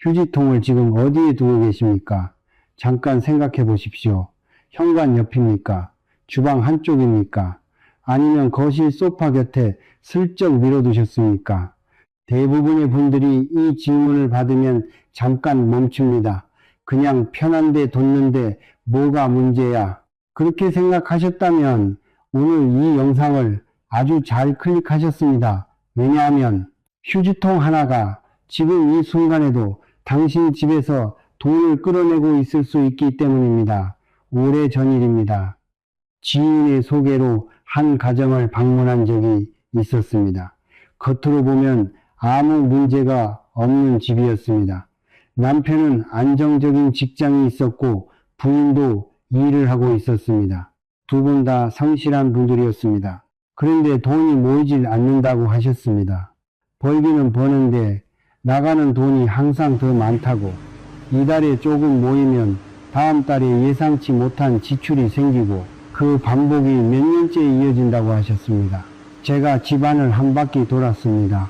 휴지통을 지금 어디에 두고 계십니까? 잠깐 생각해 보십시오. 현관 옆입니까? 주방 한쪽입니까? 아니면 거실 소파 곁에 슬쩍 밀어두셨습니까? 대부분의 분들이 이 질문을 받으면 잠깐 멈춥니다. 그냥 편한데 뒀는데 뭐가 문제야? 그렇게 생각하셨다면 오늘 이 영상을 아주 잘 클릭하셨습니다. 왜냐하면 휴지통 하나가 지금 이 순간에도 당신 집에서 돈을 끌어내고 있을 수 있기 때문입니다. 오래전 일입니다. 지인의 소개로 한 가정을 방문한 적이 있었습니다. 겉으로 보면 아무 문제가 없는 집이었습니다. 남편은 안정적인 직장이 있었고 부인도 일을 하고 있었습니다. 두 분 다 성실한 분들이었습니다. 그런데 돈이 모이질 않는다고 하셨습니다. 벌기는 버는데 나가는 돈이 항상 더 많다고, 이달에 조금 모이면 다음 달에 예상치 못한 지출이 생기고 그 반복이 몇 년째 이어진다고 하셨습니다. 제가 집안을 한 바퀴 돌았습니다.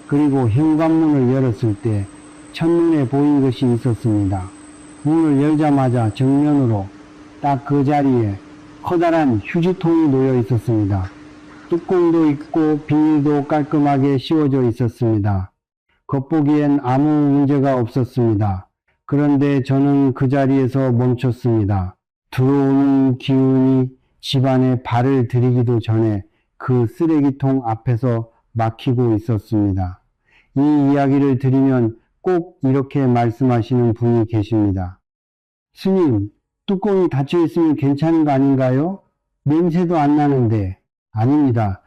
그리고 현관문을 열었을 때 첫눈에 보인 것이 있었습니다. 문을 열자마자 정면으로 딱 그 자리에 커다란 휴지통이 놓여 있었습니다. 뚜껑도 있고 비닐도 깔끔하게 씌워져 있었습니다. 겉보기엔 아무 문제가 없었습니다. 그런데 저는 그 자리에서 멈췄습니다. 들어오는 기운이 집안에 발을 들이기도 전에 그 쓰레기통 앞에서 막히고 있었습니다. 이 이야기를 들으면 꼭 이렇게 말씀하시는 분이 계십니다. 스님, 뚜껑이 닫혀 있으면 괜찮은 거 아닌가요? 냄새도 안 나는데. 아닙니다.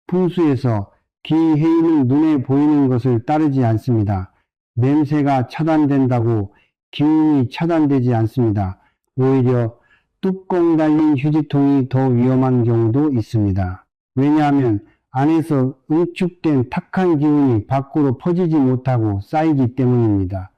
풍수에서 기해이는 눈에 보이는 것을 따르지 않습니다. 냄새가 차단된다고 기운이 차단되지 않습니다. 오히려 뚜껑 달린 휴지통이 더 위험한 경우도 있습니다. 왜냐하면 안에서 응축된 탁한 기운이 밖으로 퍼지지 못하고 쌓이기 때문입니다.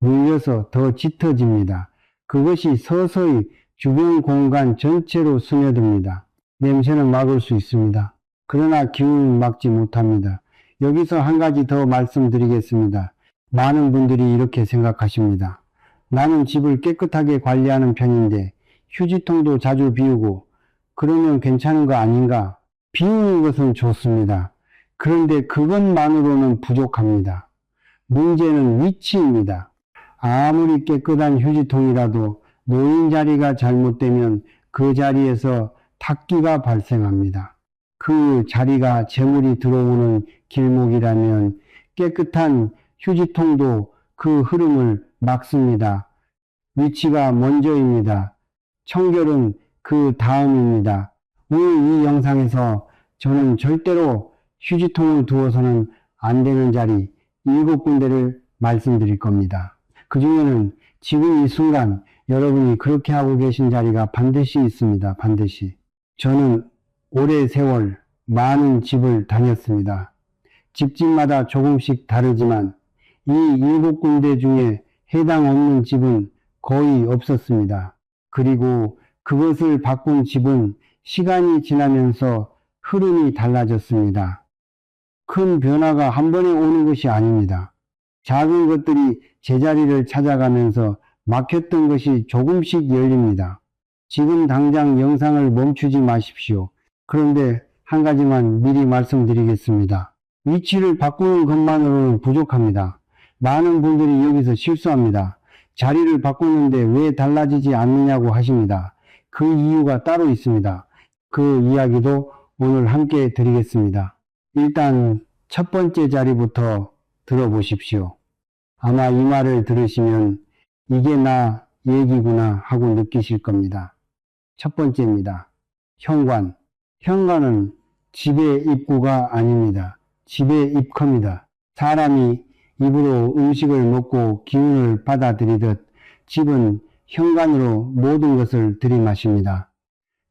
눌려서 더 짙어집니다. 그것이 서서히 주변 공간 전체로 스며듭니다. 냄새는 막을 수 있습니다. 그러나 기운은 막지 못합니다. 여기서 한 가지 더 말씀드리겠습니다. 많은 분들이 이렇게 생각하십니다. 나는 집을 깨끗하게 관리하는 편인데 휴지통도 자주 비우고 그러면 괜찮은 거 아닌가? 비우는 것은 좋습니다. 그런데 그것만으로는 부족합니다. 문제는 위치입니다. 아무리 깨끗한 휴지통이라도 놓인 자리가 잘못되면 그 자리에서 탁기가 발생합니다. 그 자리가 재물이 들어오는 길목이라면 깨끗한 휴지통도 그 흐름을 막습니다. 위치가 먼저입니다. 청결은 그 다음입니다. 오늘 이 영상에서 저는 절대로 휴지통을 두어서는 안 되는 자리 7군데를 말씀드릴 겁니다. 그 중에는 지금 이 순간 여러분이 그렇게 하고 계신 자리가 반드시 있습니다. 반드시. 저는 오래 세월 많은 집을 다녔습니다. 집집마다 조금씩 다르지만 이 7군데 중에 해당 없는 집은 거의 없었습니다. 그리고 그것을 바꾼 집은 시간이 지나면서 흐름이 달라졌습니다. 큰 변화가 한 번에 오는 것이 아닙니다. 작은 것들이 제자리를 찾아가면서 막혔던 것이 조금씩 열립니다. 지금 당장 영상을 멈추지 마십시오. 그런데 한 가지만 미리 말씀드리겠습니다. 위치를 바꾸는 것만으로는 부족합니다. 많은 분들이 여기서 실수합니다. 자리를 바꾸는데 왜 달라지지 않느냐고 하십니다. 그 이유가 따로 있습니다. 그 이야기도 오늘 함께 드리겠습니다. 일단 첫 번째 자리부터 들어보십시오. 아마 이 말을 들으시면 이게 나 얘기구나 하고 느끼실 겁니다. 첫 번째입니다. 현관. 현관은 집의 입구가 아닙니다. 집의 입커입니다. 사람이 입으로 음식을 먹고 기운을 받아들이듯 집은 현관으로 모든 것을 들이마십니다.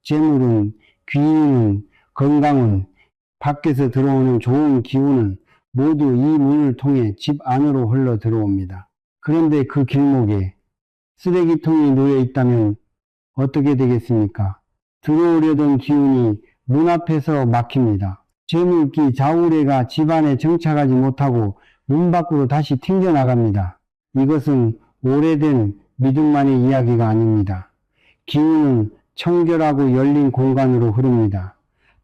재물은, 귀인은, 건강은, 밖에서 들어오는 좋은 기운은 모두 이 문을 통해 집 안으로 흘러 들어옵니다. 그런데 그 길목에 쓰레기통이 놓여 있다면 어떻게 되겠습니까? 들어오려던 기운이 문 앞에서 막힙니다. 재물기, 좌우래가 집 안에 정착하지 못하고 문 밖으로 다시 튕겨나갑니다. 이것은 오래된 믿음만의 이야기가 아닙니다. 기운은 청결하고 열린 공간으로 흐릅니다.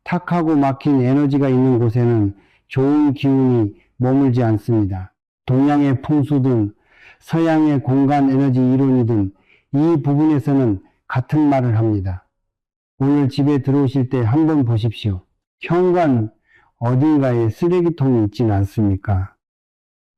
탁하고 막힌 에너지가 있는 곳에는 좋은 기운이 머물지 않습니다. 동양의 풍수든 서양의 공간 에너지 이론이든 이 부분에서는 같은 말을 합니다. 오늘 집에 들어오실 때 한번 보십시오. 현관 어딘가에 쓰레기통이 있지는 않습니까?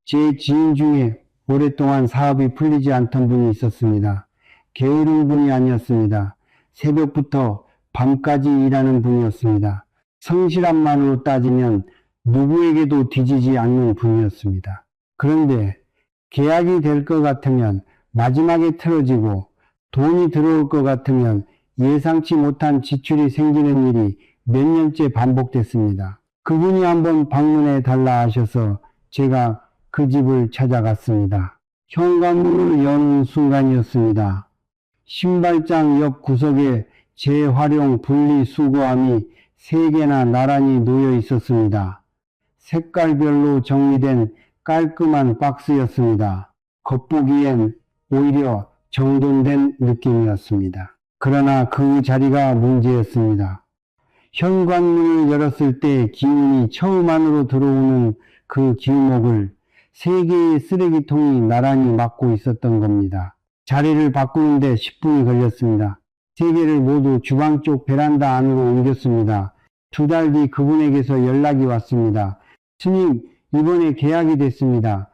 제 지인 중에 오랫동안 사업이 풀리지 않던 분이 있었습니다. 게으른 분이 아니었습니다. 새벽부터 밤까지 일하는 분이었습니다. 성실함만으로 따지면 누구에게도 뒤지지 않는 분이었습니다. 그런데 계약이 될 것 같으면 마지막에 틀어지고 돈이 들어올 것 같으면 예상치 못한 지출이 생기는 일이 몇 년째 반복됐습니다. 그분이 한번 방문해 달라 하셔서 제가 그 집을 찾아갔습니다. 현관문을 여는 순간이었습니다. 신발장 옆 구석에 재활용 분리수거함이 3개나 나란히 놓여 있었습니다. 색깔별로 정리된 깔끔한 박스였습니다. 겉보기엔 오히려 정돈된 느낌이었습니다. 그러나 그 자리가 문제였습니다. 현관문을 열었을 때 기운이 처음 안으로 들어오는 그 길목을 3개의 쓰레기통이 나란히 막고 있었던 겁니다. 자리를 바꾸는데 10분이 걸렸습니다. 3개를 모두 주방 쪽 베란다 안으로 옮겼습니다. 2달 뒤 그분에게서 연락이 왔습니다. 스님, 이번에 계약이 됐습니다.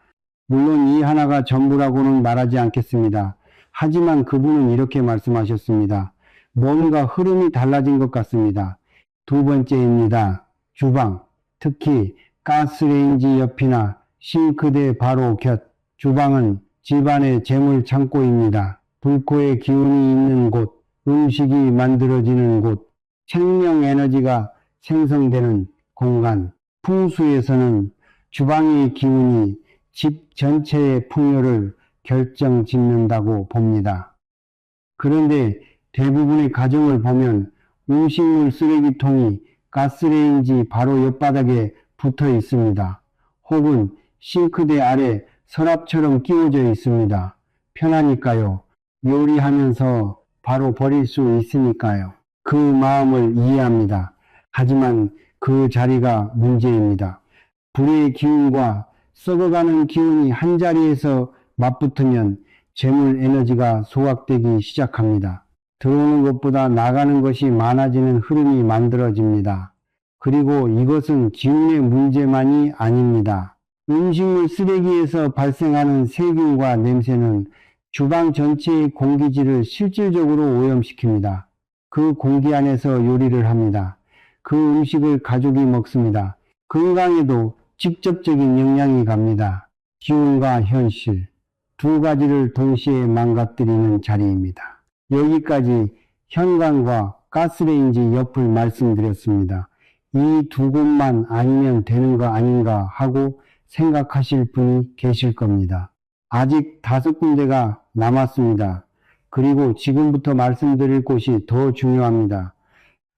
물론 이 하나가 전부라고는 말하지 않겠습니다. 하지만 그분은 이렇게 말씀하셨습니다. 뭔가 흐름이 달라진 것 같습니다. 2번째입니다. 주방, 특히 가스레인지 옆이나 싱크대 바로 곁. 주방은 집안의 재물 창고입니다. 불꽃의 기운이 있는 곳, 음식이 만들어지는 곳, 생명 에너지가 생성되는 공간. 풍수에서는 주방의 기운이 집 전체의 풍요를 결정짓는다고 봅니다. 그런데 대부분의 가정을 보면 음식물 쓰레기통이 가스레인지 바로 옆바닥에 붙어 있습니다. 혹은 싱크대 아래 서랍처럼 끼워져 있습니다. 편하니까요. 요리하면서 바로 버릴 수 있으니까요. 그 마음을 이해합니다. 하지만 그 자리가 문제입니다. 불의 기운과 썩어가는 기운이 한자리에서 맞붙으면 재물 에너지가 소각되기 시작합니다. 들어오는 것보다 나가는 것이 많아지는 흐름이 만들어집니다. 그리고 이것은 기운의 문제만이 아닙니다. 음식물 쓰레기에서 발생하는 세균과 냄새는 주방 전체의 공기질을 실질적으로 오염시킵니다. 그 공기 안에서 요리를 합니다. 그 음식을 가족이 먹습니다. 건강에도 직접적인 영향이 갑니다. 기운과 현실, 2가지를 동시에 망가뜨리는 자리입니다. 여기까지 현관과 가스레인지 옆을 말씀드렸습니다. 이 2곳만 아니면 되는 거 아닌가 하고 생각하실 분이 계실 겁니다. 아직 5군데가 남았습니다. 그리고 지금부터 말씀드릴 곳이 더 중요합니다.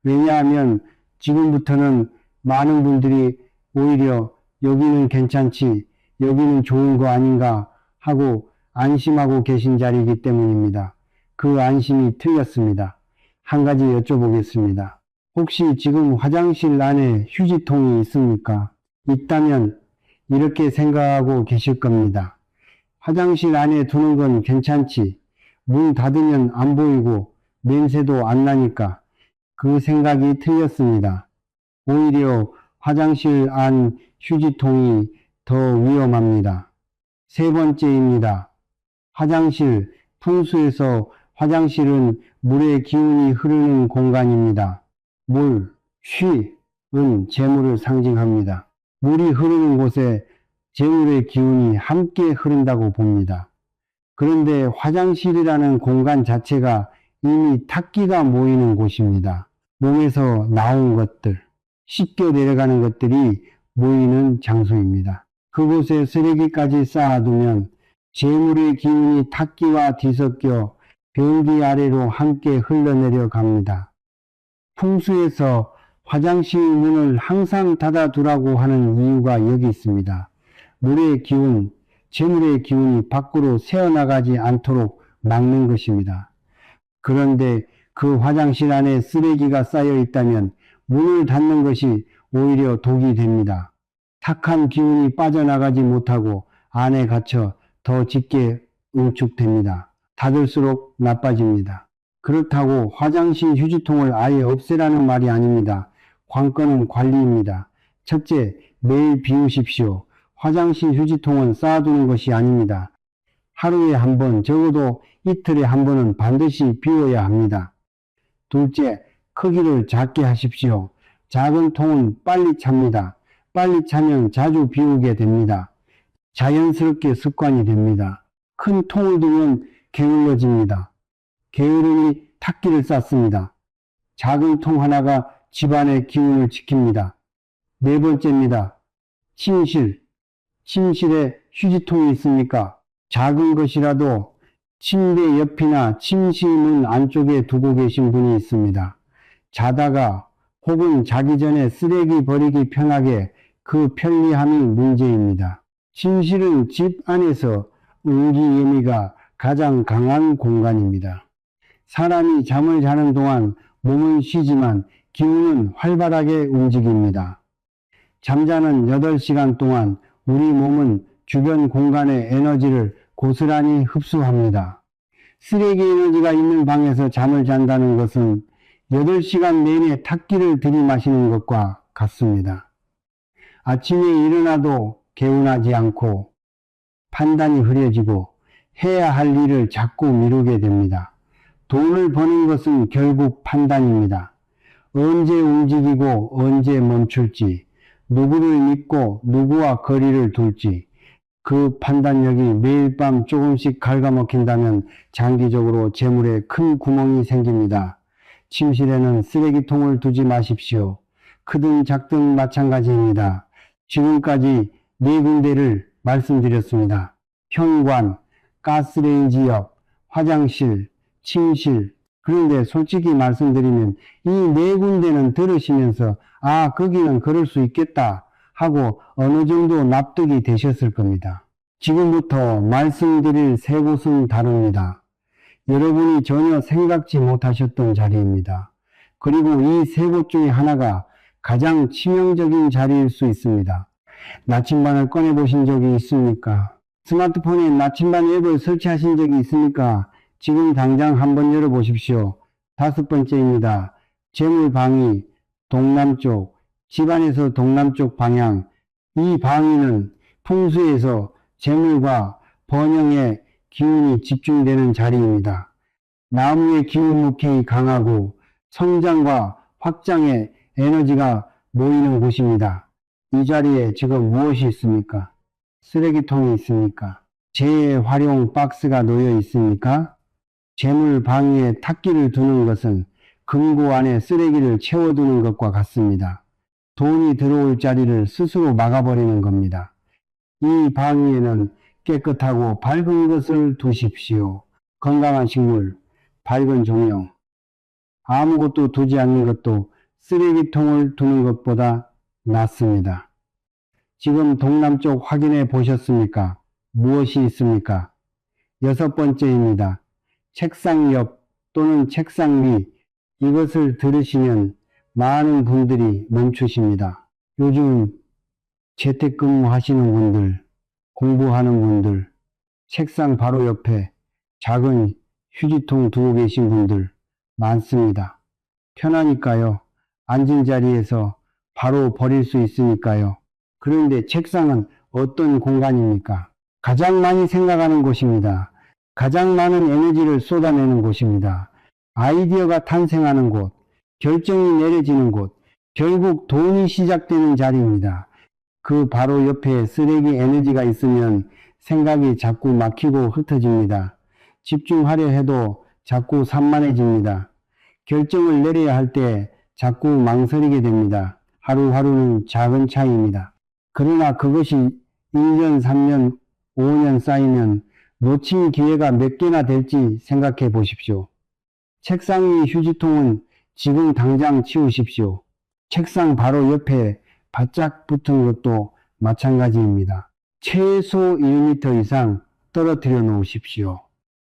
왜냐하면 지금부터는 많은 분들이 오히려 여기는 괜찮지, 여기는 좋은 거 아닌가 하고 안심하고 계신 자리이기 때문입니다. 그 안심이 틀렸습니다. 한 가지 여쭤보겠습니다. 혹시 지금 화장실 안에 휴지통이 있습니까? 있다면 이렇게 생각하고 계실 겁니다. 화장실 안에 두는 건 괜찮지. 문 닫으면 안 보이고 냄새도 안 나니까. 그 생각이 틀렸습니다. 오히려 화장실 안 휴지통이 더 위험합니다. 3번째입니다. 화장실, 풍수에서 화장실은 물의 기운이 흐르는 공간입니다. 물, 쉬은 재물을 상징합니다. 물이 흐르는 곳에 재물의 기운이 함께 흐른다고 봅니다. 그런데 화장실이라는 공간 자체가 이미 탁기가 모이는 곳입니다. 몸에서 나온 것들, 씻겨 내려가는 것들이 모이는 장소입니다. 그곳에 쓰레기까지 쌓아두면 재물의 기운이 탁기와 뒤섞여 변기 아래로 함께 흘러내려 갑니다. 풍수에서 화장실 문을 항상 닫아두라고 하는 이유가 여기 있습니다. 물의 기운, 재물의 기운이 밖으로 새어나가지 않도록 막는 것입니다. 그런데 그 화장실 안에 쓰레기가 쌓여 있다면 문을 닫는 것이 오히려 독이 됩니다. 탁한 기운이 빠져나가지 못하고 안에 갇혀 더 짙게 응축됩니다. 닫을수록 나빠집니다. 그렇다고 화장실 휴지통을 아예 없애라는 말이 아닙니다. 관건은 관리입니다. 첫째, 매일 비우십시오. 화장실 휴지통은 쌓아두는 것이 아닙니다. 하루에 한 번, 적어도 이틀에 한 번은 반드시 비워야 합니다. 둘째, 크기를 작게 하십시오. 작은 통은 빨리 찹니다. 빨리 차면 자주 비우게 됩니다. 자연스럽게 습관이 됩니다. 큰 통을 두면 게을러집니다. 게으름이 탁기를 쌓습니다. 작은 통 하나가 집안의 기운을 지킵니다. 네 번째입니다. 침실. 침실에 휴지통이 있습니까? 작은 것이라도 침대 옆이나 침실 문 안쪽에 두고 계신 분이 있습니다. 자다가 혹은 자기 전에 쓰레기 버리기 편하게 그 편리함이 문제입니다. 침실은 집 안에서 응기예미가 가장 강한 공간입니다. 사람이 잠을 자는 동안 몸은 쉬지만 기운은 활발하게 움직입니다. 잠자는 8시간 동안 우리 몸은 주변 공간의 에너지를 고스란히 흡수합니다. 쓰레기 에너지가 있는 방에서 잠을 잔다는 것은 8시간 내내 탁기를 들이마시는 것과 같습니다. 아침에 일어나도 개운하지 않고 판단이 흐려지고 해야 할 일을 자꾸 미루게 됩니다. 돈을 버는 것은 결국 판단입니다. 언제 움직이고 언제 멈출지, 누구를 믿고 누구와 거리를 둘지, 그 판단력이 매일 밤 조금씩 갉아먹힌다면 장기적으로 재물에 큰 구멍이 생깁니다. 침실에는 쓰레기통을 두지 마십시오. 크든 작든 마찬가지입니다. 지금까지 4군데를 말씀드렸습니다. 현관, 가스레인지 옆, 화장실, 침실. 그런데 솔직히 말씀드리면 이 4군데는 들으시면서 아, 거기는 그럴 수 있겠다 하고 어느 정도 납득이 되셨을 겁니다. 지금부터 말씀드릴 3곳은 다릅니다. 여러분이 전혀 생각지 못하셨던 자리입니다. 그리고 이 3곳 중에 하나가 가장 치명적인 자리일 수 있습니다. 나침반을 꺼내보신 적이 있습니까? 스마트폰에 나침반 앱을 설치하신 적이 있습니까? 지금 당장 한번 열어보십시오. 5번째입니다. 재물방위, 동남쪽, 집안에서 동남쪽 방향. 이 방위는 풍수에서 재물과 번영의 기운이 집중되는 자리입니다. 나무의 기운 목행이 강하고 성장과 확장의 에너지가 모이는 곳입니다. 이 자리에 지금 무엇이 있습니까? 쓰레기통이 있습니까? 재활용 박스가 놓여 있습니까? 재물 방위에 탁기를 두는 것은 금고 안에 쓰레기를 채워두는 것과 같습니다. 돈이 들어올 자리를 스스로 막아버리는 겁니다. 이 방위에는 깨끗하고 밝은 것을 두십시오. 건강한 식물, 밝은 조명. 아무것도 두지 않는 것도 쓰레기통을 두는 것보다 낫습니다. 지금 동남쪽 확인해 보셨습니까? 무엇이 있습니까? 6번째입니다. 책상 옆 또는 책상 위. 이것을 들으시면 많은 분들이 멈추십니다. 요즘 재택근무 하시는 분들, 공부하는 분들, 책상 바로 옆에 작은 휴지통 두고 계신 분들 많습니다. 편하니까요. 앉은 자리에서 바로 버릴 수 있으니까요. 그런데 책상은 어떤 공간입니까? 가장 많이 생각하는 곳입니다. 가장 많은 에너지를 쏟아내는 곳입니다. 아이디어가 탄생하는 곳, 결정이 내려지는 곳, 결국 돈이 시작되는 자리입니다. 그 바로 옆에 쓰레기 에너지가 있으면 생각이 자꾸 막히고 흩어집니다. 집중하려 해도 자꾸 산만해집니다. 결정을 내려야 할 때 자꾸 망설이게 됩니다. 하루하루는 작은 차이입니다. 그러나 그것이 1년, 3년, 5년 쌓이면 놓친 기회가 몇 개나 될지 생각해 보십시오. 책상 위 휴지통은 지금 당장 치우십시오. 책상 바로 옆에 바짝 붙은 것도 마찬가지입니다. 최소 1m 이상 떨어뜨려 놓으십시오.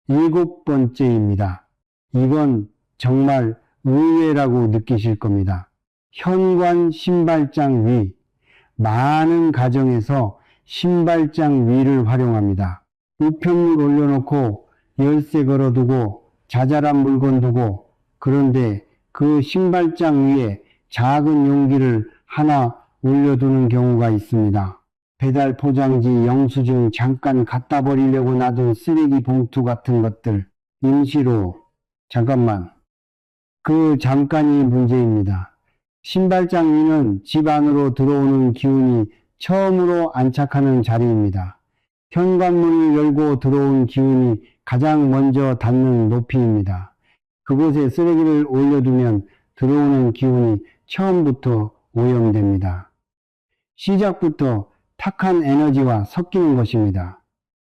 7번째입니다. 이건 정말 의외라고 느끼실 겁니다. 현관 신발장 위. 많은 가정에서 신발장 위를 활용합니다. 우편물 올려놓고 열쇠 걸어두고 자잘한 물건 두고, 그런데 그 신발장 위에 작은 용기를 하나 올려두는 경우가 있습니다. 배달 포장지, 영수증 잠깐 갖다 버리려고 놔둔 쓰레기 봉투 같은 것들, 임시로, 잠깐만. 그 잠깐이 문제입니다. 신발장 위는 집 안으로 들어오는 기운이 처음으로 안착하는 자리입니다. 현관문을 열고 들어온 기운이 가장 먼저 닿는 높이입니다. 그곳에 쓰레기를 올려두면 들어오는 기운이 처음부터 오염됩니다. 시작부터 탁한 에너지와 섞이는 것입니다.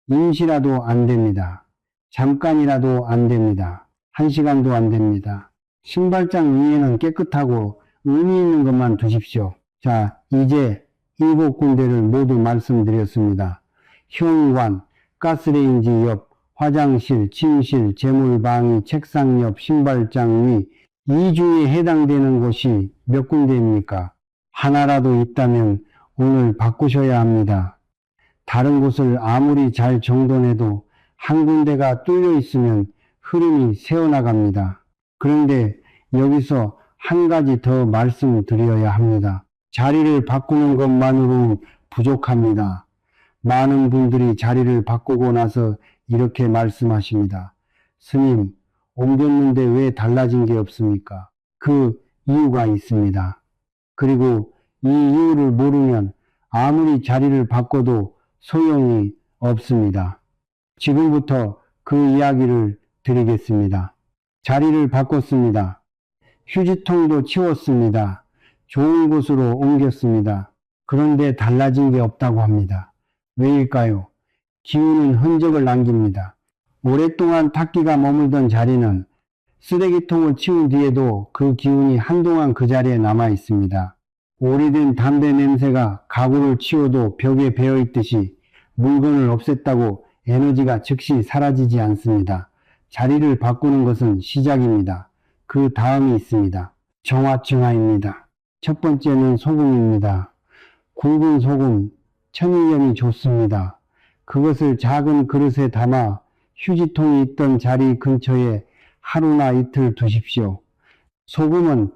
임시라도 안 됩니다. 잠깐이라도 안 됩니다. 1시간도 안 됩니다. 신발장 위에는 깨끗하고 의미 있는 것만 두십시오. 자, 이제 7군데를 모두 말씀드렸습니다. 현관, 가스레인지 옆, 화장실, 침실, 재물방위, 책상 옆, 신발장 위, 이 중에 해당되는 곳이 몇 군데입니까? 하나라도 있다면 오늘 바꾸셔야 합니다. 다른 곳을 아무리 잘 정돈해도 한 군데가 뚫려 있으면 흐름이 새어나갑니다. 그런데 여기서 한 가지 더 말씀드려야 합니다. 자리를 바꾸는 것만으로는 부족합니다. 많은 분들이 자리를 바꾸고 나서 이렇게 말씀하십니다. 스님, 옮겼는데 왜 달라진 게 없습니까? 그 이유가 있습니다. 그리고 이 이유를 모르면 아무리 자리를 바꿔도 소용이 없습니다. 지금부터 그 이야기를 드리겠습니다. 자리를 바꿨습니다. 휴지통도 치웠습니다. 좋은 곳으로 옮겼습니다. 그런데 달라진 게 없다고 합니다. 왜일까요? 기운은 흔적을 남깁니다. 오랫동안 탁기가 머물던 자리는 쓰레기통을 치운 뒤에도 그 기운이 한동안 그 자리에 남아 있습니다. 오래된 담배 냄새가 가구를 치워도 벽에 배어 있듯이 물건을 없앴다고 에너지가 즉시 사라지지 않습니다. 자리를 바꾸는 것은 시작입니다. 그 다음이 있습니다. 정화증화입니다. 첫 번째는 소금입니다. 굵은 소금, 천일염이 좋습니다. 그것을 작은 그릇에 담아 휴지통이 있던 자리 근처에 하루나 이틀 두십시오. 소금은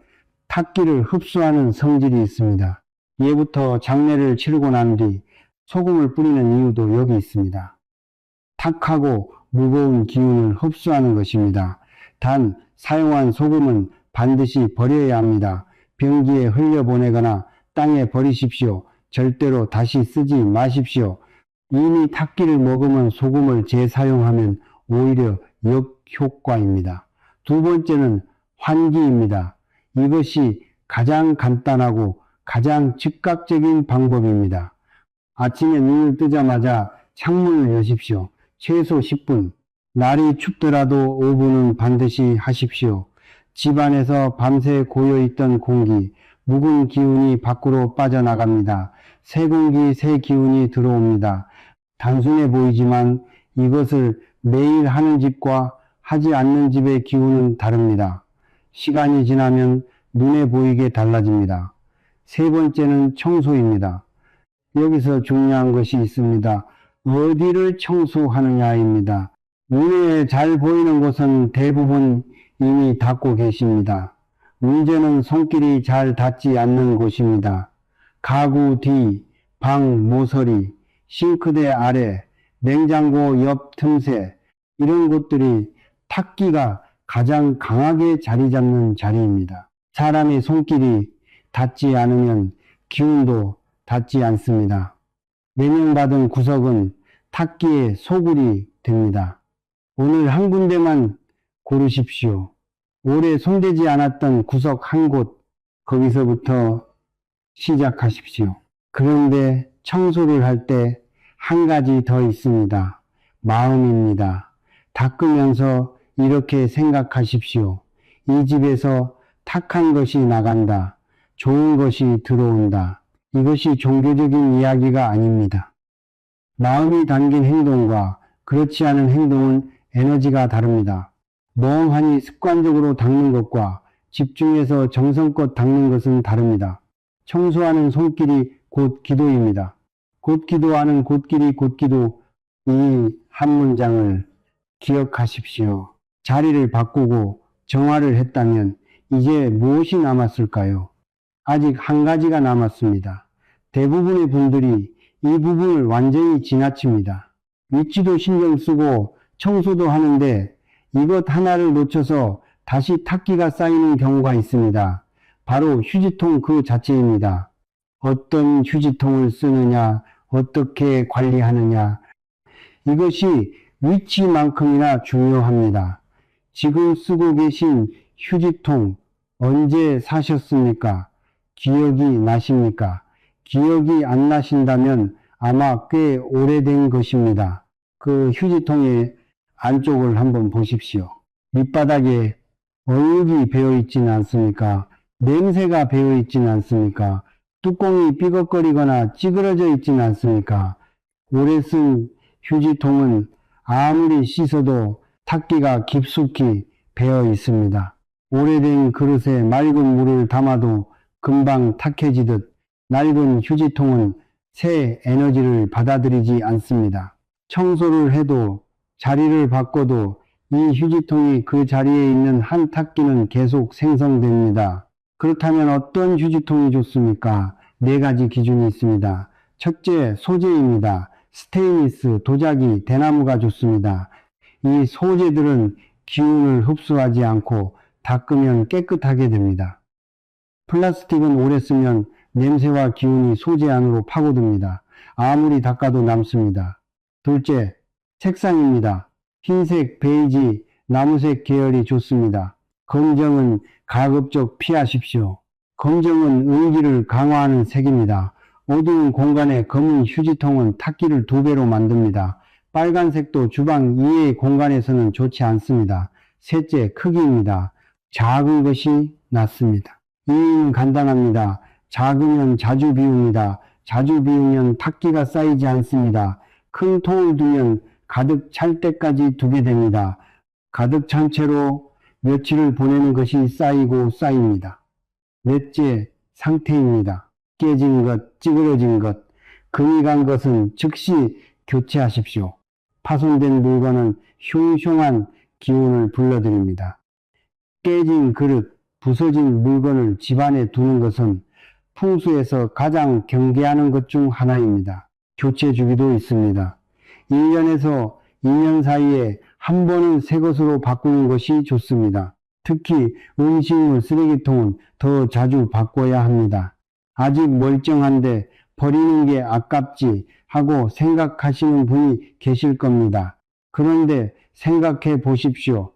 탁기를 흡수하는 성질이 있습니다. 예부터 장례를 치르고 난 뒤 소금을 뿌리는 이유도 여기 있습니다. 탁하고 무거운 기운을 흡수하는 것입니다. 단 사용한 소금은 반드시 버려야 합니다. 변기에 흘려보내거나 땅에 버리십시오. 절대로 다시 쓰지 마십시오. 이미 탁기를 머금은 소금을 재사용하면 오히려 역효과입니다. 두 번째는 환기입니다. 이것이 가장 간단하고 가장 즉각적인 방법입니다. 아침에 눈을 뜨자마자 창문을 여십시오. 최소 10분, 날이 춥더라도 5분은 반드시 하십시오. 집안에서 밤새 고여있던 공기, 묵은 기운이 밖으로 빠져나갑니다. 새 공기, 새 기운이 들어옵니다. 단순해 보이지만 이것을 매일 하는 집과 하지 않는 집의 기운은 다릅니다. 시간이 지나면 눈에 보이게 달라집니다. 세 번째는 청소입니다. 여기서 중요한 것이 있습니다. 어디를 청소하느냐입니다. 눈에 잘 보이는 곳은 대부분 이미 닦고 계십니다. 문제는 손길이 잘 닿지 않는 곳입니다. 가구 뒤, 방 모서리, 싱크대 아래, 냉장고 옆 틈새, 이런 곳들이 탁기가 가장 강하게 자리 잡는 자리입니다. 사람의 손길이 닿지 않으면 기운도 닿지 않습니다. 매명받은 구석은 탁기의 소굴이 됩니다. 오늘 한 군데만 고르십시오. 오래 손대지 않았던 구석 한 곳, 거기서부터 시작하십시오. 그런데 청소를 할 때 한 가지 더 있습니다. 마음입니다. 닦으면서 이렇게 생각하십시오. 이 집에서 탁한 것이 나간다. 좋은 것이 들어온다. 이것이 종교적인 이야기가 아닙니다. 마음이 담긴 행동과 그렇지 않은 행동은 에너지가 다릅니다. 멍하니 습관적으로 닦는 것과 집중해서 정성껏 닦는 것은 다릅니다. 청소하는 손길이 곧 기도입니다. 곧 기도하는 곧길이 곧 기도, 이 한 문장을 기억하십시오. 자리를 바꾸고 정화를 했다면 이제 무엇이 남았을까요? 아직 한 가지가 남았습니다. 대부분의 분들이 이 부분을 완전히 지나칩니다. 위치도 신경 쓰고 청소도 하는데 이것 하나를 놓쳐서 다시 탁기가 쌓이는 경우가 있습니다. 바로 휴지통 그 자체입니다. 어떤 휴지통을 쓰느냐, 어떻게 관리하느냐, 이것이 위치만큼이나 중요합니다. 지금 쓰고 계신 휴지통 언제 사셨습니까? 기억이 나십니까? 기억이 안 나신다면 아마 꽤 오래된 것입니다. 그 휴지통의 안쪽을 한번 보십시오. 밑바닥에 얼룩이 배어 있지는 않습니까? 냄새가 배어 있지는 않습니까? 뚜껑이 삐걱거리거나 찌그러져 있지는 않습니까? 오래 쓴 휴지통은 아무리 씻어도 탁기가 깊숙이 배어 있습니다. 오래된 그릇에 맑은 물을 담아도 금방 탁해지듯 낡은 휴지통은 새 에너지를 받아들이지 않습니다. 청소를 해도 자리를 바꿔도 이 휴지통이 그 자리에 있는 한 탁기는 계속 생성됩니다. 그렇다면 어떤 휴지통이 좋습니까? 네 가지 기준이 있습니다. 첫째, 소재입니다. 스테인리스, 도자기, 대나무가 좋습니다. 이 소재들은 기운을 흡수하지 않고 닦으면 깨끗하게 됩니다. 플라스틱은 오래 쓰면 냄새와 기운이 소재 안으로 파고듭니다. 아무리 닦아도 남습니다. 둘째, 색상입니다. 흰색, 베이지, 나무색 계열이 좋습니다. 검정은 가급적 피하십시오. 검정은 의기를 강화하는 색입니다. 어두운 공간에 검은 휴지통은 탁기를 2배로 만듭니다. 빨간색도 주방 이외의 공간에서는 좋지 않습니다. 셋째, 크기입니다. 작은 것이 낫습니다. 이유는 간단합니다. 작으면 자주 비웁니다. 자주 비우면 탁기가 쌓이지 않습니다. 큰 통을 두면 가득 찰 때까지 두게 됩니다. 가득 찬 채로 며칠을 보내는 것이 쌓이고 쌓입니다. 넷째, 상태입니다. 깨진 것, 찌그러진 것, 금이 간 것은 즉시 교체하십시오. 파손된 물건은 흉흉한 기운을 불러들입니다. 깨진 그릇, 부서진 물건을 집안에 두는 것은 풍수에서 가장 경계하는 것 중 하나입니다. 교체 주기도 있습니다. 1년에서 2년 사이에 한 번은 새 것으로 바꾸는 것이 좋습니다. 특히 음식물 쓰레기통은 더 자주 바꿔야 합니다. 아직 멀쩡한데 버리는 게 아깝지 하고 생각하시는 분이 계실 겁니다. 그런데 생각해 보십시오.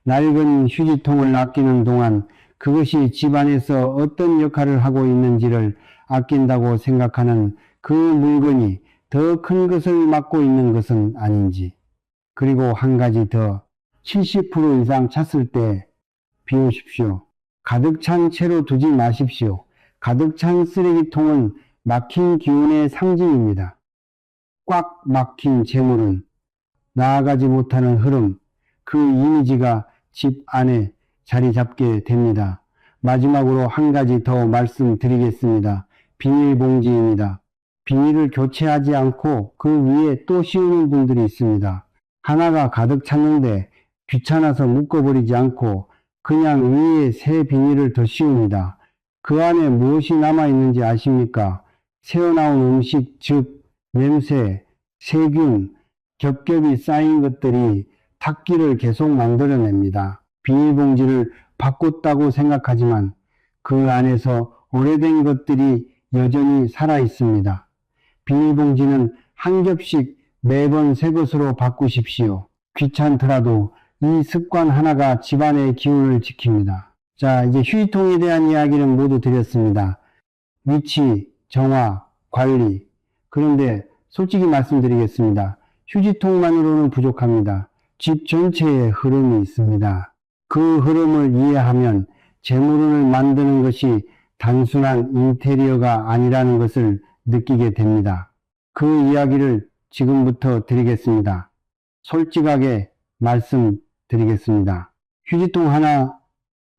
낡은 휴지통을 아끼는 동안 그것이 집안에서 어떤 역할을 하고 있는지를 아낀다고 생각하는 그 물건이 더 큰 것을 맡고 있는 것은 아닌지. 그리고 한 가지 더, 70% 이상 찼을 때 비우십시오. 가득 찬 채로 두지 마십시오. 가득 찬 쓰레기통은 막힌 기운의 상징입니다. 꽉 막힌 재물은 나아가지 못하는 흐름, 그 이미지가 집 안에 자리 잡게 됩니다. 마지막으로 한 가지 더 말씀드리겠습니다. 비닐봉지입니다. 비닐을 교체하지 않고 그 위에 또 씌우는 분들이 있습니다. 하나가 가득 찼는데 귀찮아서 묶어버리지 않고 그냥 위에 새 비닐을 더 씌웁니다. 그 안에 무엇이 남아있는지 아십니까? 새어나온 음식, 즉 냄새, 세균, 겹겹이 쌓인 것들이 탁기를 계속 만들어냅니다. 비닐봉지를 바꿨다고 생각하지만 그 안에서 오래된 것들이 여전히 살아있습니다. 비닐봉지는 한 겹씩 매번 새 것으로 바꾸십시오. 귀찮더라도 이 습관 하나가 집안의 기운을 지킵니다. 자, 이제 휴지통에 대한 이야기는 모두 드렸습니다. 위치, 정화, 관리. 그런데 솔직히 말씀드리겠습니다. 휴지통만으로는 부족합니다. 집 전체에 흐름이 있습니다. 그 흐름을 이해하면 재물운을 만드는 것이 단순한 인테리어가 아니라는 것을 느끼게 됩니다. 그 이야기를 지금부터 드리겠습니다. 솔직하게 말씀드리겠습니다. 휴지통 하나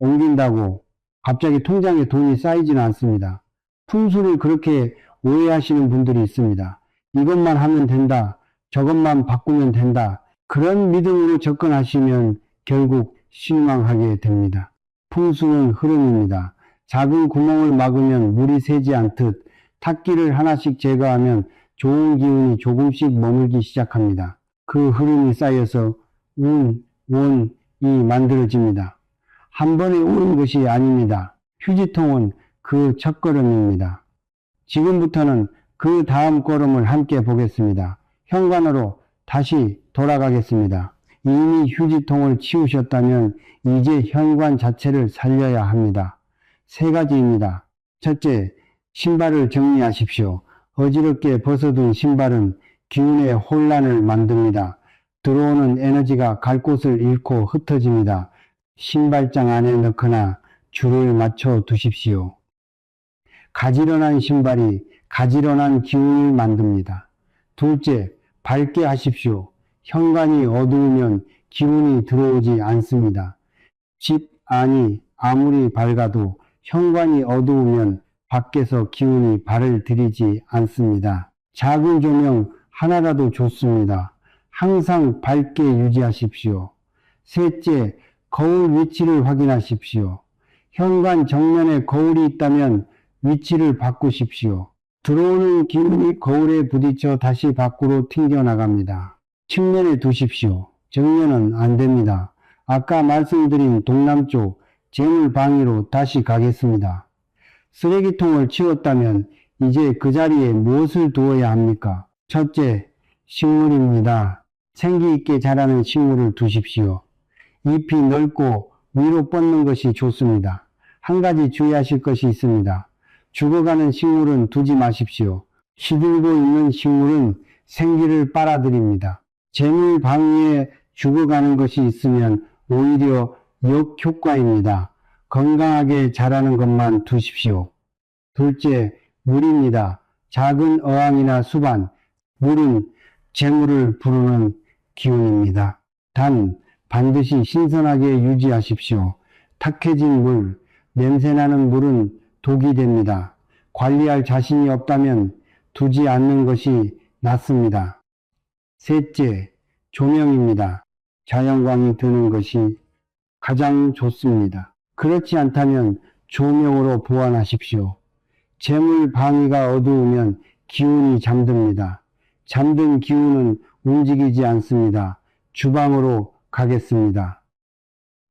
옮긴다고 갑자기 통장에 돈이 쌓이지는 않습니다. 풍수를 그렇게 오해하시는 분들이 있습니다. 이것만 하면 된다, 저것만 바꾸면 된다, 그런 믿음으로 접근하시면 결국 실망하게 됩니다. 풍수는 흐름입니다. 작은 구멍을 막으면 물이 새지 않듯 탁기를 하나씩 제거하면 좋은 기운이 조금씩 머물기 시작합니다. 그 흐름이 쌓여서 원이 만들어집니다. 한 번에 오는 것이 아닙니다. 휴지통은 그 첫걸음입니다. 지금부터는 그 다음 걸음을 함께 보겠습니다. 현관으로 다시 돌아가겠습니다. 이미 휴지통을 치우셨다면 이제 현관 자체를 살려야 합니다. 3가지입니다. 첫째, 신발을 정리하십시오. 어지럽게 벗어둔 신발은 기운의 혼란을 만듭니다. 들어오는 에너지가 갈 곳을 잃고 흩어집니다. 신발장 안에 넣거나 줄을 맞춰 두십시오. 가지런한 신발이 가지런한 기운을 만듭니다. 둘째, 밝게 하십시오. 현관이 어두우면 기운이 들어오지 않습니다. 집 안이 아무리 밝아도 현관이 어두우면 밖에서 기운이 발을 들이지 않습니다. 작은 조명 하나라도 좋습니다. 항상 밝게 유지하십시오. 셋째, 거울 위치를 확인하십시오. 현관 정면에 거울이 있다면 위치를 바꾸십시오. 들어오는 기운이 거울에 부딪혀 다시 밖으로 튕겨나갑니다. 측면에 두십시오. 정면은 안 됩니다. 아까 말씀드린 동남쪽 재물방위로 다시 가겠습니다. 쓰레기통을 치웠다면 이제 그 자리에 무엇을 두어야 합니까? 첫째, 식물입니다. 생기 있게 자라는 식물을 두십시오. 잎이 넓고 위로 뻗는 것이 좋습니다. 한 가지 주의하실 것이 있습니다. 죽어가는 식물은 두지 마십시오. 시들고 있는 식물은 생기를 빨아들입니다. 재물 방위에 죽어가는 것이 있으면 오히려 역효과입니다. 건강하게 자라는 것만 두십시오. 둘째, 물입니다. 작은 어항이나 수반, 물은 재물을 부르는 기운입니다. 단, 반드시 신선하게 유지하십시오. 탁해진 물, 냄새나는 물은 독이 됩니다. 관리할 자신이 없다면 두지 않는 것이 낫습니다. 셋째, 조명입니다. 자연광이 드는 것이 가장 좋습니다. 그렇지 않다면 조명으로 보완하십시오. 재물 방위가 어두우면 기운이 잠듭니다. 잠든 기운은 움직이지 않습니다. 주방으로 가겠습니다.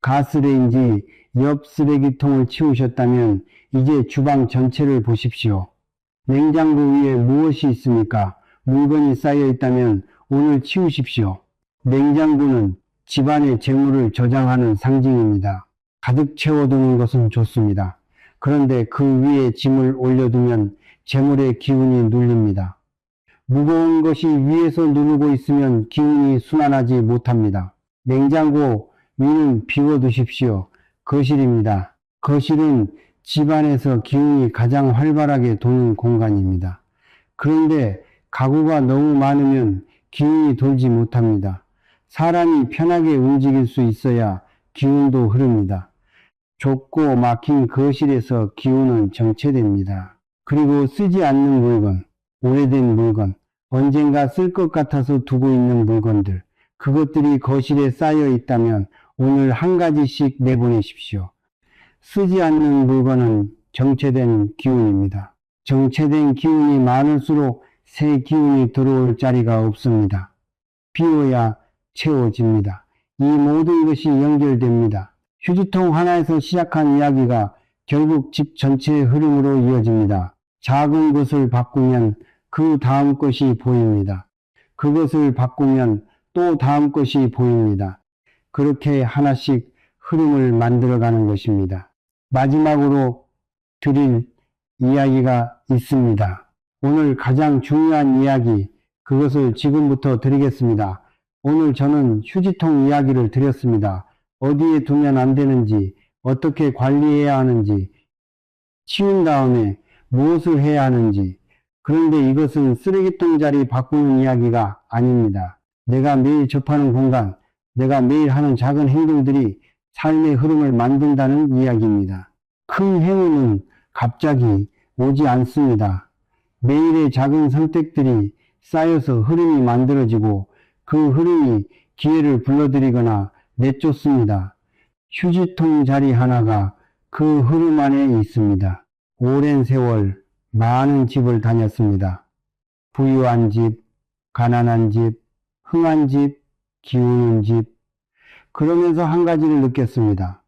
가스레인지 옆 쓰레기통을 치우셨다면 이제 주방 전체를 보십시오. 냉장고 위에 무엇이 있습니까? 물건이 쌓여 있다면 오늘 치우십시오. 냉장고는 집안의 재물을 저장하는 상징입니다. 가득 채워두는 것은 좋습니다. 그런데 그 위에 짐을 올려두면 재물의 기운이 눌립니다. 무거운 것이 위에서 누르고 있으면 기운이 순환하지 못합니다. 냉장고 위는 비워두십시오. 거실입니다. 거실은 집안에서 기운이 가장 활발하게 도는 공간입니다. 그런데 가구가 너무 많으면 기운이 돌지 못합니다. 사람이 편하게 움직일 수 있어야 기운도 흐릅니다. 좁고 막힌 거실에서 기운은 정체됩니다. 그리고 쓰지 않는 물건, 오래된 물건, 언젠가 쓸 것 같아서 두고 있는 물건들, 그것들이 거실에 쌓여 있다면 오늘 한 가지씩 내보내십시오. 쓰지 않는 물건은 정체된 기운입니다. 정체된 기운이 많을수록 새 기운이 들어올 자리가 없습니다. 비워야 채워집니다. 이 모든 것이 연결됩니다. 휴지통 하나에서 시작한 이야기가 결국 집 전체의 흐름으로 이어집니다. 작은 것을 바꾸면 그 다음 것이 보입니다. 그것을 바꾸면 또 다음 것이 보입니다. 그렇게 하나씩 흐름을 만들어가는 것입니다. 마지막으로 드릴 이야기가 있습니다. 오늘 가장 중요한 이야기, 그것을 지금부터 드리겠습니다. 오늘 저는 휴지통 이야기를 드렸습니다. 어디에 두면 안 되는지, 어떻게 관리해야 하는지, 치운 다음에 무엇을 해야 하는지, 그런데 이것은 쓰레기통 자리 바꾸는 이야기가 아닙니다. 내가 매일 접하는 공간, 내가 매일 하는 작은 행동들이 삶의 흐름을 만든다는 이야기입니다. 큰 행운은 갑자기 오지 않습니다. 매일의 작은 선택들이 쌓여서 흐름이 만들어지고 그 흐름이 기회를 불러들이거나 내쫓습니다. 휴지통 자리 하나가 그 흐름 안에 있습니다. 오랜 세월 많은 집을 다녔습니다. 부유한 집, 가난한 집, 흥한 집, 기우는 집. 그러면서 한 가지를 느꼈습니다.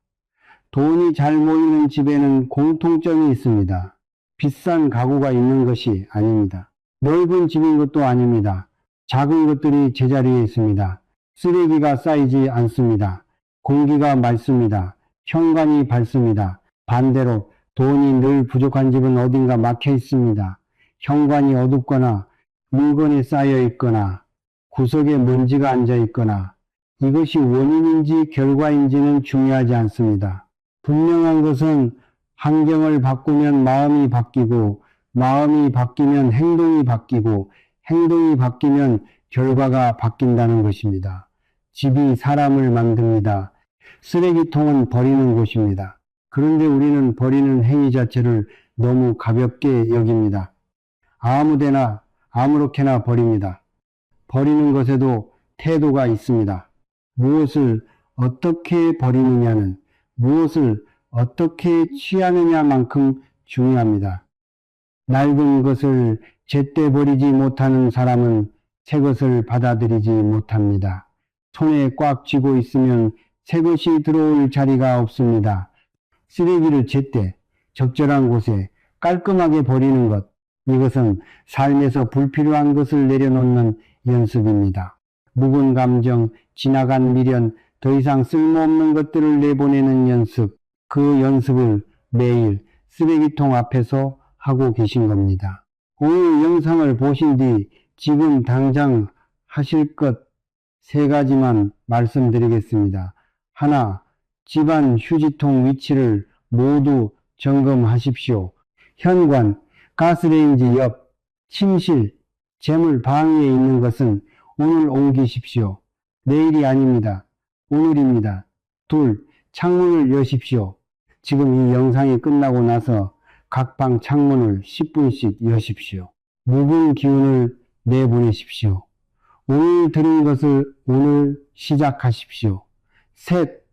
돈이 잘 모이는 집에는 공통점이 있습니다. 비싼 가구가 있는 것이 아닙니다. 넓은 집인 것도 아닙니다. 작은 것들이 제자리에 있습니다. 쓰레기가 쌓이지 않습니다. 공기가 맑습니다. 현관이 밝습니다. 반대로 돈이 늘 부족한 집은 어딘가 막혀 있습니다. 현관이 어둡거나 물건이 쌓여 있거나 구석에 먼지가 앉아 있거나 이것이 원인인지 결과인지는 중요하지 않습니다. 분명한 것은 환경을 바꾸면 마음이 바뀌고 마음이 바뀌면 행동이 바뀌고 행동이 바뀌면 결과가 바뀐다는 것입니다. 집이 사람을 만듭니다. 쓰레기통은 버리는 곳입니다. 그런데 우리는 버리는 행위 자체를 너무 가볍게 여깁니다. 아무데나 아무렇게나 버립니다. 버리는 것에도 태도가 있습니다. 무엇을 어떻게 버리느냐는 무엇을 어떻게 취하느냐만큼 중요합니다. 낡은 것을 제때 버리지 못하는 사람은 새 것을 받아들이지 못합니다. 손에 꽉 쥐고 있으면 새 것이 들어올 자리가 없습니다. 쓰레기를 제때 적절한 곳에 깔끔하게 버리는 것, 이것은 삶에서 불필요한 것을 내려놓는 연습입니다. 묵은 감정, 지나간 미련, 더 이상 쓸모없는 것들을 내보내는 연습, 그 연습을 매일 쓰레기통 앞에서 하고 계신 겁니다. 오늘 영상을 보신 뒤 지금 당장 하실 것 3가지만 말씀드리겠습니다. 하나, 집안 휴지통 위치를 모두 점검하십시오. 현관, 가스레인지 옆, 침실, 재물 방위에 있는 것은 오늘 옮기십시오. 내일이 아닙니다. 오늘입니다. 둘, 창문을 여십시오. 지금 이 영상이 끝나고 나서 각 방 창문을 10분씩 여십시오. 묵은 기운을 내보내십시오. 오늘 들은 것을 오늘 시작하십시오. 셋,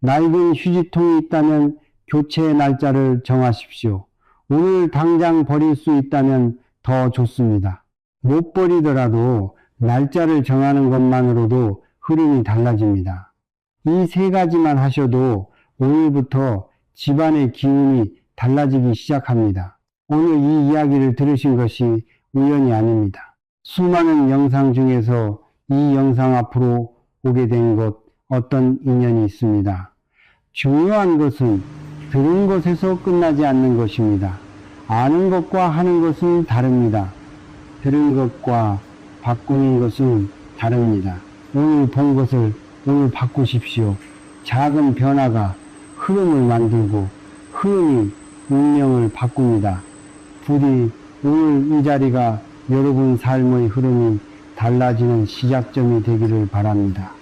낡은 휴지통이 있다면 교체 날짜를 정하십시오. 오늘 당장 버릴 수 있다면 더 좋습니다. 못 버리더라도 날짜를 정하는 것만으로도 흐름이 달라집니다. 이 3가지만 하셔도 오늘부터 집안의 기운이 달라지기 시작합니다. 오늘 이 이야기를 들으신 것이 우연이 아닙니다. 수많은 영상 중에서 이 영상 앞으로 오게 된 것 어떤 인연이 있습니다. 중요한 것은 들은 것에서 끝나지 않는 것입니다. 아는 것과 하는 것은 다릅니다. 들은 것과 바꾸는 것은 다릅니다. 오늘 본 것을 오늘 바꾸십시오. 작은 변화가 흐름을 만들고 흐름이 운명을 바꿉니다. 부디 오늘 이 자리가 여러분 삶의 흐름이 달라지는 시작점이 되기를 바랍니다.